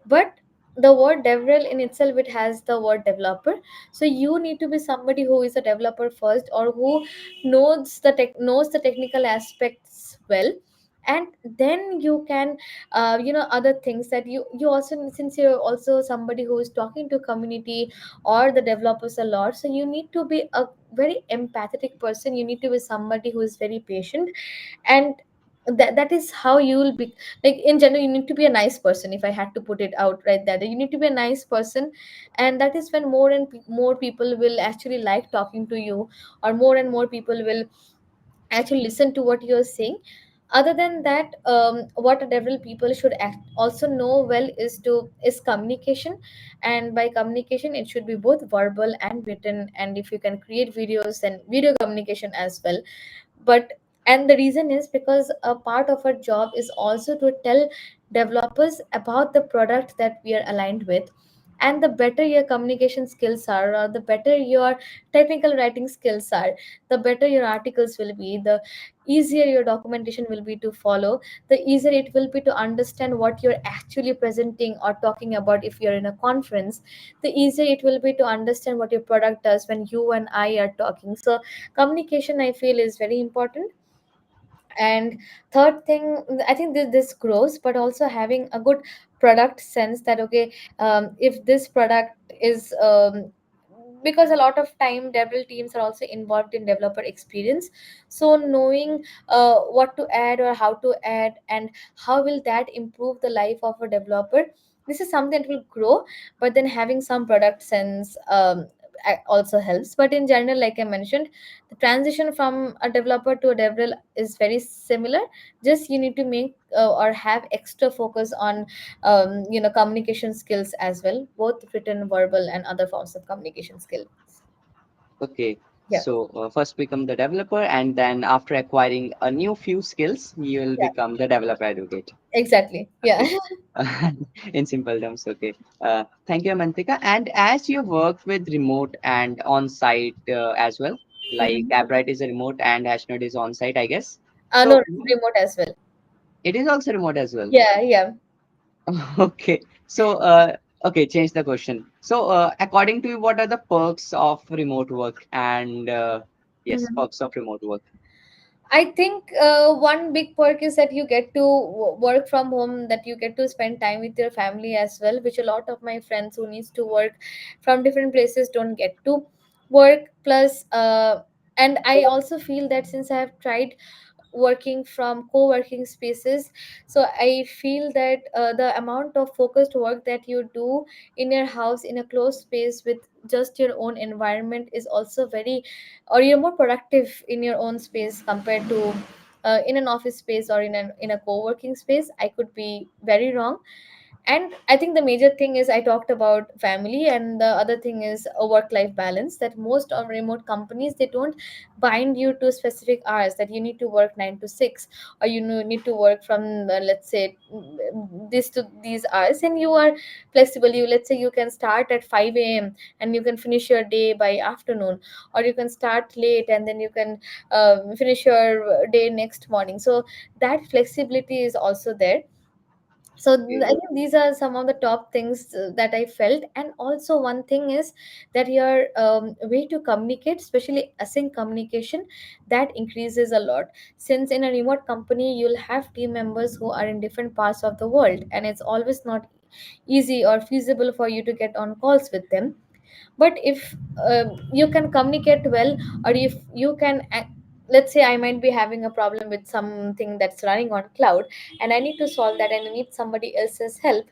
But the word DevRel in itself, it has the word developer. So you need to be somebody who is a developer first, or who knows the technical aspects well, and then you can other things that you also, since you're also somebody who is talking to community or the developers a lot, so you need to be a very empathetic person, you need to be somebody who is very patient, and that is how you will be. Like in general, you need to be a nice person. If I had to put it out right, that you need to be a nice person, and that is when more people will actually like talking to you, or more and more people will actually listen to what you're saying. Other than that, what several people should also know well is communication. And by communication, it should be both verbal and written, and if you can create videos, then video communication as well. But and the reason is because a part of our job is also to tell developers about the product that we are aligned with. And the better your communication skills are, or the better your technical writing skills are, the better your articles will be, the easier your documentation will be to follow, the easier it will be to understand what you're actually presenting or talking about. If you're in a conference, the easier it will be to understand what your product does when you and I are talking. So communication, I feel, is very important. And third thing, I think this grows, but also having a good product sense, that okay, if this product is because a lot of time development teams are also involved in developer experience, so knowing what to add or how to add, and how will that improve the life of a developer, this is something that will grow. But then having some product sense also helps. But in general, like I mentioned, the transition from a developer to a DevRel is very similar. Just you need to make or have extra focus on communication skills as well, both written, verbal, and other forms of communication skills. Okay, Yeah, so first become the developer, and then after acquiring a new few skills, you will yeah, become the developer advocate. exactly. Yeah. Okay, in simple terms. Okay, thank you, Amantika. And as you work with remote and on-site as well, like Mhm. Abright is a remote and Hashnode is on-site, I guess. No, So remote as well. it is also remote as well. Yeah, yeah. Okay, so okay, change the question. So according to you, what are the perks of remote work and yes, Mhm. perks of remote work? I think one big perk is that you get to work from home, that you get to spend time with your family as well, which a lot of my friends who needs to work from different places don't get to work. Plus, and I also feel that since I have tried working from co-working spaces, so I feel that the amount of focused work that you do in your house in a closed space with just your own environment is also very, or you're more productive in your own space compared to in an office space or in a co-working space. I could be very wrong. And I think the major thing is I talked about family, and the other thing is a work life balance, that most of remote companies, they don't bind you to specific hours, that you need to work 9 to 6, or need to work from let's say this to these hours, and you are flexible. You, let's say, you can start at 5 a.m. and you can finish your day by afternoon, or you can start late and then you can finish your day next morning. So that flexibility is also there. So I Okay. think these are some of the top things that I felt. And also one thing is that your way to communicate, especially async communication, that increases a lot. Since in a remote company, you'll have team members who are in different parts of the world, and it's always not easy or feasible for you to get on calls with them. But if you can communicate well, or if you can let's say I might be having a problem with something that's running on cloud, and I need to solve that, and I need somebody else's help.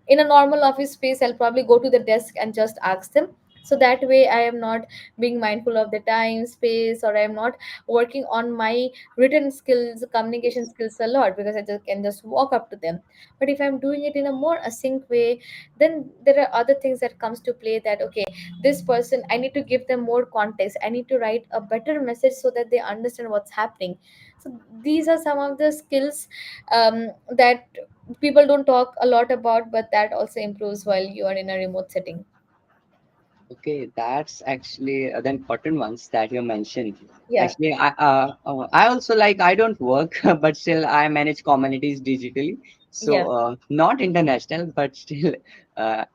In a normal office space, I'll probably go to the desk and just ask them. So that way I am not being mindful of the time, space, or I'm not working on my written skills, communication skills a lot, because I just can just walk up to them. But if I'm doing it in a more async way, then there are other things that comes to play, that okay, this person, I need to give them more context, I need to write a better message so that they understand what's happening. So these are some of the skills that people don't talk a lot about, but that also improves while you are in a remote setting. Okay, that's actually the important ones that you mentioned. Yeah, Actually, I also like I don't work, but still I manage communities digitally. So yeah. not international, but still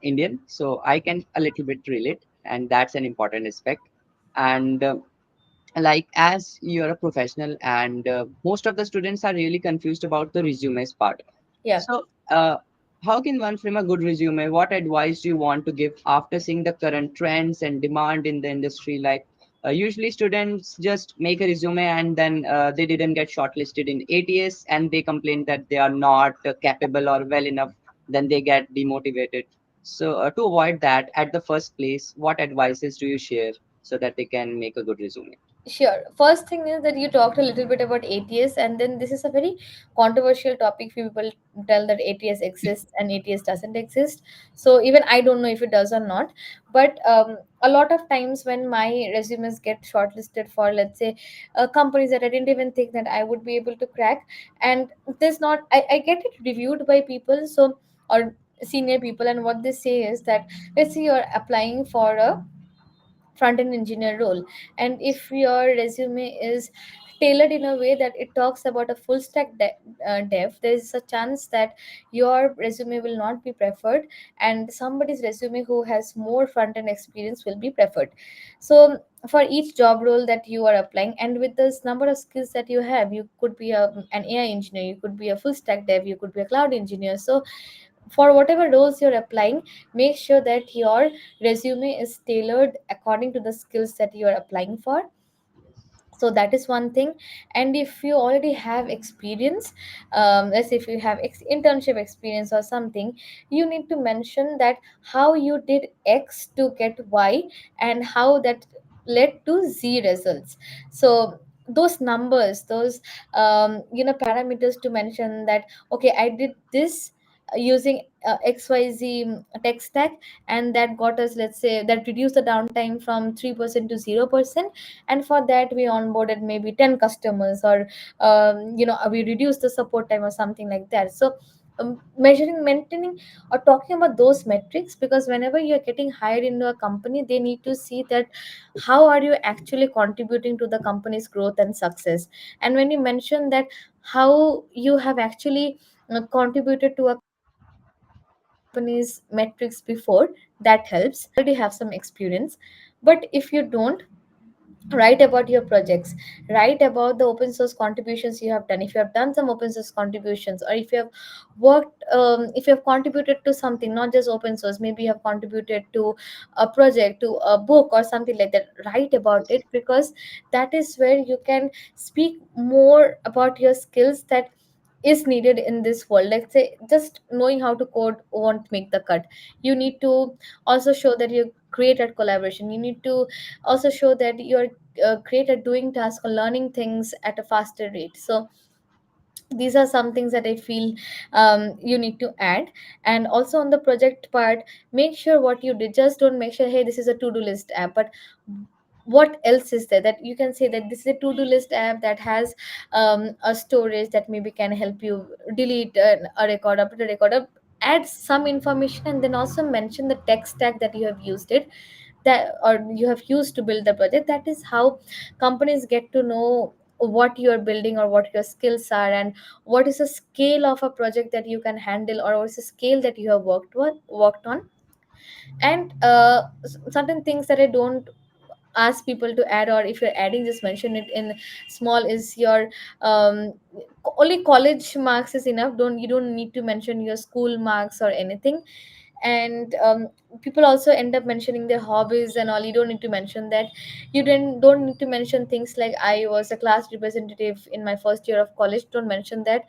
Indian. So I can a little bit relate, and that's an important aspect. And like as you're a professional, and most of the students are really confused about the resumes part. Yeah, So, how can one frame a good resume? What advice do you want to give after seeing the current trends and demand in the industry? Like, usually students just make a resume and then they didn't get shortlisted in ATS and they complain that they are not capable or well enough, then they get demotivated. So, to avoid that, at the first place, what advices do you share so that they can make a good resume? sure. First thing is that you talked a little bit about ATS, and then this is a very controversial topic. Few people tell that ATS exists and ATS doesn't exist. So even I don't know if it does or not. But a lot of times when my resumes get shortlisted for, let's say, companies that I didn't even think that I would be able to crack, and there's not, I get it reviewed by people, so, or senior people, and what they say is that, let's say you're applying for a front end engineer role, and if your resume is tailored in a way that it talks about a full stack dev, there is a chance that your resume will not be preferred, and somebody's resume who has more front end experience will be preferred. So for each job role that you are applying, and with this number of skills that you have, you could be an AI engineer, you could be a full stack dev, you could be a cloud engineer. So for whatever roles you're applying, make sure that your resume is tailored according to the skills that you are applying for. So that is one thing. And if you already have experience, let's say if you have internship experience or something, you need to mention that how you did X to get Y, and how that led to Z results. So those numbers, those parameters, to mention that, okay, I did this using XYZ tech stack, and that got us, let's say, that reduced the downtime from 3% to 0%, and for that we onboarded maybe 10 customers, or we reduced the support time or something like that. So measuring, maintaining, or talking about those metrics, because whenever you're getting hired into a company, they need to see that how are you actually contributing to the company's growth and success. And when you mention that how you have actually contributed to a company's metrics before, that helps. Already have some experience. But if you don't, write about your projects, write about the open source contributions you have done, if you have done some open source contributions, or if you have worked, if you have contributed to something, not just open source, maybe you have contributed to a project, to a book or something like that, write about it, because that is where you can speak more about your skills that is needed in this world. Let's say just knowing how to code won't make the cut. You need to also show that you great at collaboration. You need to also show that you're great at doing tasks or learning things at a faster rate. So these are some things that I feel you need to add. And also on the project part, make sure what you did, just don't make sure, hey, this is a to-do list app, but what else is there, that you can say that this is a to-do list app that has a storage that maybe can help you delete a record, update a record, add some information, and then also mention the tech stack that you have used it, that or you have used to build the project. That is how companies get to know what you are building, or what your skills are, and what is the scale of a project that you can handle, or what is the scale that you have worked on. And certain things that I don't ask people to add, or if you're adding, just mention it in small, is your um, only college marks is enough. You don't need to mention your school marks or anything. And people also end up mentioning their hobbies and all. You don't need to mention that. You don't need to mention things like, I was a class representative in my first year of college. Don't mention that.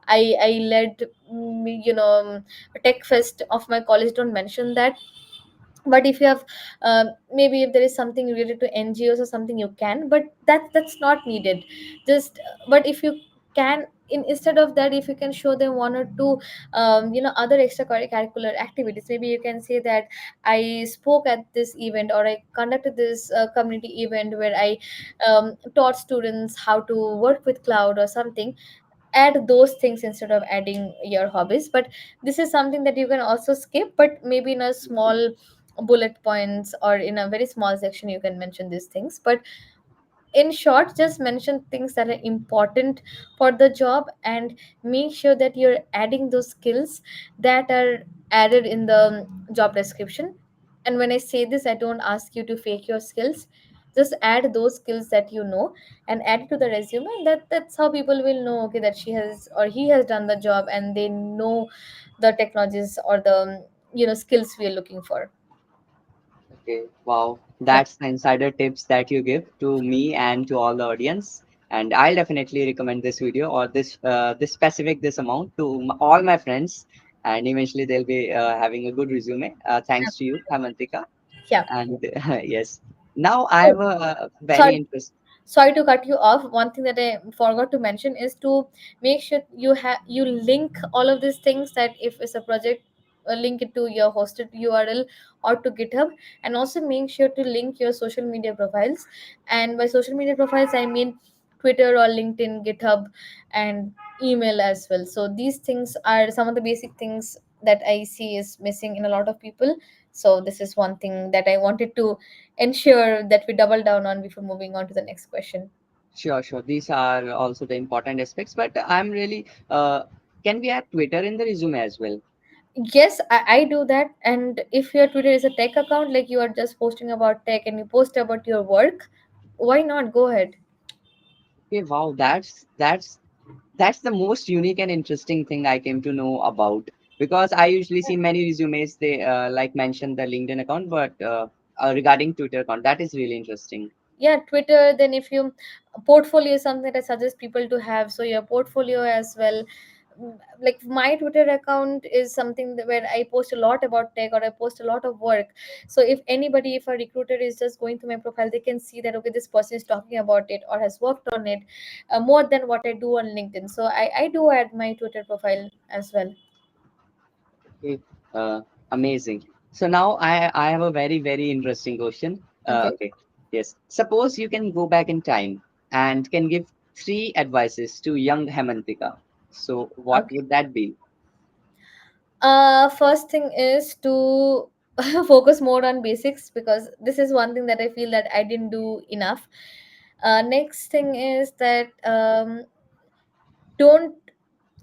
I led a tech fest of my college. Don't mention that. But if you have, maybe if there is something related to NGOs or something, you can, but that's not needed. Just but if you can, instead of that, if you can show them one or two other extracurricular activities, maybe you can say that I spoke at this event, or I conducted this community event where I taught students how to work with cloud or something. Add those things instead of adding your hobbies. But this is something that you can also skip, but maybe in a small bullet points, or in a very small section you can mention these things. But in short, just mention things that are important for the job, and make sure that you're adding those skills that are added in the job description. And when I say this, I don't ask you to fake your skills. Just add those skills that you know and add it to the resume. That's how people will know, okay, that she has or he has done the job, and they know the technologies or the skills we are looking for. Okay, wow. Yeah. That's the insider tips that you give to me and to all the audience. And I'll definitely recommend this video or this specific this amount to all my friends, and eventually they'll be having a good resume. Thanks to you, Hamantika. Yeah. And yes, now I Oh, have a very sorry, interesting. sorry to cut you off. One thing that I forgot to mention is to make sure you link all of these things, that if it's a project, link it to your hosted URL or to GitHub. And also make sure to link your social media profiles. And by social media profiles, I mean Twitter or LinkedIn, GitHub, and email as well. So these things are some of the basic things that I see is missing in a lot of people. So this is one thing that I wanted to ensure that we double down on before moving on to the next question. Sure, sure. These are also the important aspects, but I'm really can we add Twitter in the resume as well? Yes, I do that. And if your Twitter is a tech account, like you are just posting about tech and you post about your work, why not? Go ahead. Okay, wow, that's the most unique and interesting thing I came to know about, because I usually see many resumes they like mention the LinkedIn account, but regarding Twitter account, that is really interesting. Yeah, Twitter. Then if you portfolio is something that I suggest people to have, so your portfolio as well. Like my Twitter account is something where I post a lot about tech, or I post a lot of work. So if anybody, if a recruiter is just going through my profile, they can see that, okay, this person is talking about it or has worked on it more than what I do on LinkedIn. So I do add my Twitter profile as well. Okay, amazing. So now I have a very very interesting question. Okay. Okay, yes. Suppose you can go back in time and can give three advices to young Hemantika. So what Okay. would that be? First thing is to focus more on basics, because this is one thing that I feel that I didn't do enough. Next thing is that don't,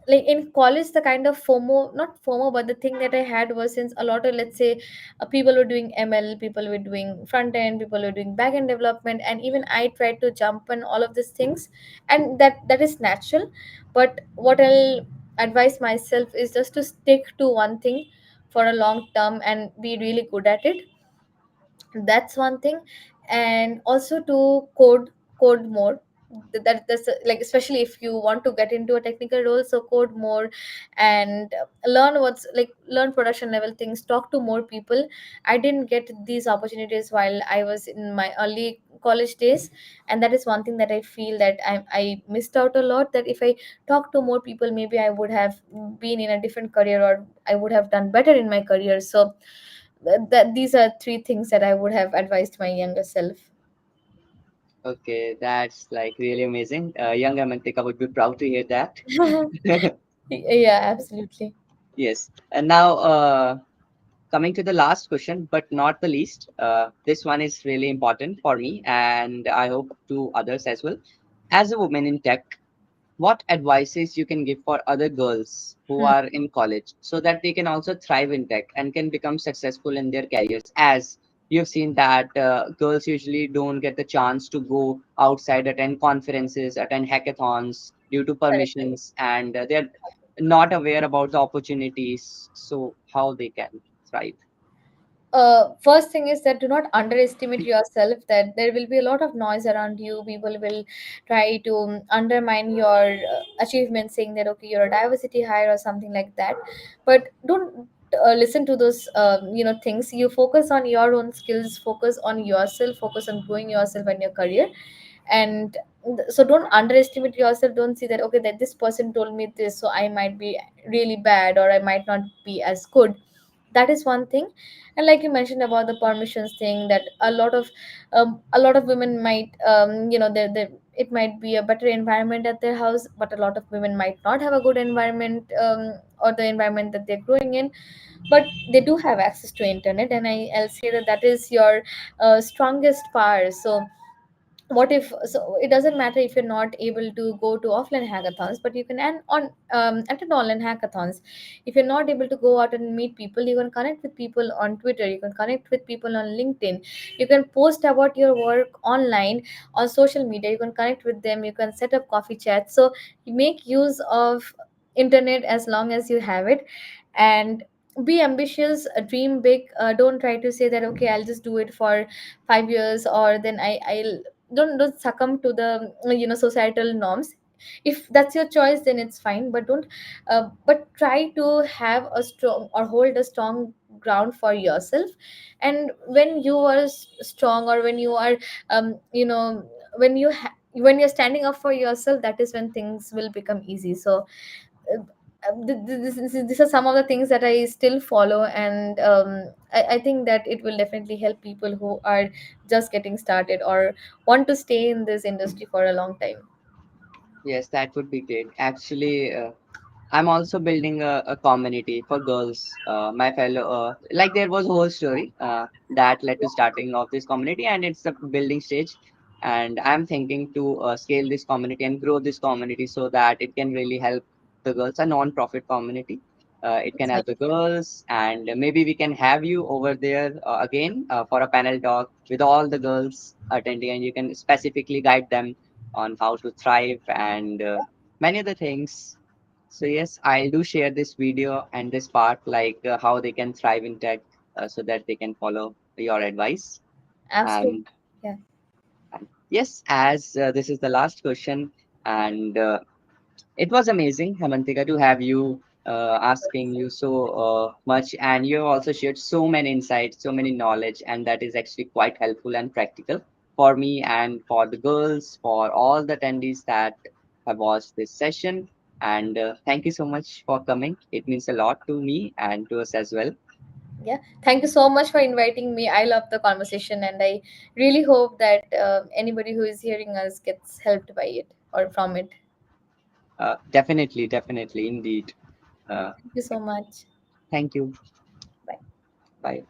like in college, the kind of FOMO, not FOMO, but the thing that I had was, since a lot of, let's say, people were doing ML, people were doing front end, people were doing back end development, and even I tried to jump on all of these things, and that is natural. But what I'll advise myself is just to stick to one thing for a long term and be really good at it. That's one thing. And also to code more. That's like, especially if you want to get into a technical role, so code more. And learn production level things, talk to more people. I didn't get these opportunities while I was in my early college days, and that is one thing that I feel that I missed out a lot, that if I talk to more people, maybe I would have been in a different career, or I would have done better in my career. So that these are three things that I would have advised my younger self. Okay, that's like really amazing. Young Hemantika would be proud to hear that. Yeah, absolutely. Yes. And now coming to the last question, but not the least, this one is really important for me and I hope to others as well. As a woman in tech, what advices you can give for other girls who Hmm. are in college so that they can also thrive in tech and can become successful in their careers? As you've seen that girls usually don't get the chance to go outside, attend conferences, attend hackathons due to Correct. permissions, and they're not aware about the opportunities, so how they can thrive. First thing is that do not underestimate yourself, that there will be a lot of noise around you. People will try to undermine your achievements, saying that, okay, you're a diversity hire or something like that. But don't listen to those things. You focus on your own skills, focus on yourself, focus on growing yourself and your career. And so don't underestimate yourself. Don't see that, okay, that this person told me this, so I might be really bad, or I might not be as good. That is one thing. And like you mentioned about the permissions thing, that a lot of women might it might be a better environment at their house, but a lot of women might not have a good environment, or the environment that they're growing in, but they do have access to internet. And I'll say that that is your strongest power. So what if, so it doesn't matter if you're not able to go to offline hackathons, but you can attend online hackathons. If you're not able to go out and meet people, you can connect with people on Twitter, you can connect with people on LinkedIn, you can post about your work online on social media, you can connect with them, you can set up coffee chats. So you make use of internet as long as you have it. And be ambitious, dream big. Don't try to say that okay, I'll just do it for 5 years, or then I'll don't succumb to the societal norms. If that's your choice, then it's fine, but don't but try to have a strong, or hold a strong ground for yourself. And when you are strong, or when you are when you're standing up for yourself, that is when things will become easy. So these are some of the things that I still follow. And I think that it will definitely help people who are just getting started, or want to stay in this industry for a long time. Yes, that would be great. Actually, I'm also building a community for girls. My fellow, like there was a whole story that led to starting of this community, and it's the building stage. And I'm thinking to scale this community and grow this community so that it can really help the girls, a non-profit community. It can That's nice. help the girls, and maybe we can have you over there again for a panel talk with all the girls attending, and you can specifically guide them on how to thrive and many other things. So yes, I do share this video and this part, like how they can thrive in tech, so that they can follow your advice. Absolutely. And, Yeah. and yes, as this is the last question, and it was amazing, Hamantika, to have you asking you so much, and you have also shared so many insights, so many knowledge, and that is actually quite helpful and practical for me and for the girls, for all the attendees that have watched this session. And thank you so much for coming. It means a lot to me and to us as well. Yeah, thank you so much for inviting me. I love the conversation, and I really hope that anybody who is hearing us gets helped by it or from it. Definitely, definitely, indeed. Uh, Thank you so much. Thank you. Bye. Bye.